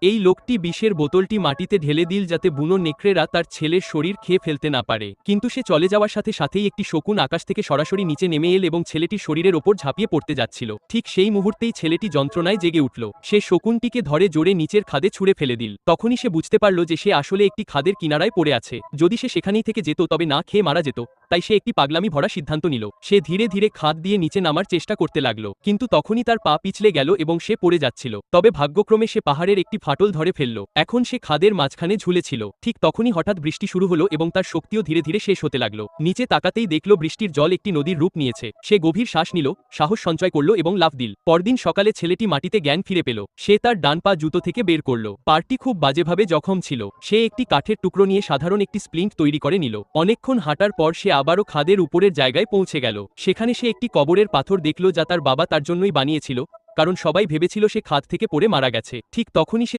এই লোকটি বিষের বোতলটি মাটিতে ঢেলে দিল যাতে বুনো নেকড়েরা তার ছেলের শরীর খেয়ে ফেলতে না পারে, কিন্তু সে চলে যাওয়ার সাথে সাথেই একটি শকুন আকাশ থেকে সরাসরি নিচে নেমে এল এবং ছেলেটির শরীরের ওপর ঝাঁপিয়ে পড়তে যাচ্ছিল। ঠিক সেই মুহূর্তেই ছেলেটি যন্ত্রণায় জেগে উঠল। সে শকুনটিকে ধরে জোরে নিচের খাদে ছুঁড়ে ফেলে দিল। তখনই সে বুঝতে পারল যে সে আসলে একটি খাদের কিনারায় পড়ে আছে। যদি সে সেখানেই থেকে যেত তবে না খেয়ে মারা যেত। তাই সে একটি পাগলামি ভরা সিদ্ধান্ত নিল। সে ধীরে ধীরে খাদ দিয়ে নিচে নামার চেষ্টা করতে লাগলো, কিন্তু তখনই তার পা পিছলে গেল এবং সে পড়ে যাচ্ছিল। তবে ভাগ্যক্রমে সে পাহাড়ের একটি ফাটল ধরে ফেলল। এখন সে খাদের মাঝখানে ঝুলেছিল। ঠিক তখনই হঠাৎ বৃষ্টি শুরু হলো এবং তার শক্তিও ধীরে ধীরে শেষ হতে লাগলো। নিচে তাকাতেই দেখল বৃষ্টির জল একটি নদীর রূপ নিয়েছে। সে গভীর শ্বাস নিল, সাহস সঞ্চয় করল এবং লাফ দিল। পরদিন সকালে ছেলেটি মাটিতে জ্ঞান ফিরে পেল। সে তার ডান পা জুতো থেকে বের করল। পাটি খুব বাজেভাবে জখম ছিল। সে একটি কাঠের টুকরো নিয়ে সাধারণ একটি স্প্লিন্ট তৈরি করে নিল। অনেকক্ষণ হাঁটার পর সে আবারও খাদের উপরের জায়গায় পৌঁছে গেল। সেখানে সে একটি কবরের পাথর দেখল যা তার বাবা তার জন্যই বানিয়েছিল, কারণ সবাই ভেবেছিল সে খাদ থেকে পড়ে মারা গেছে। ঠিক তখনই সে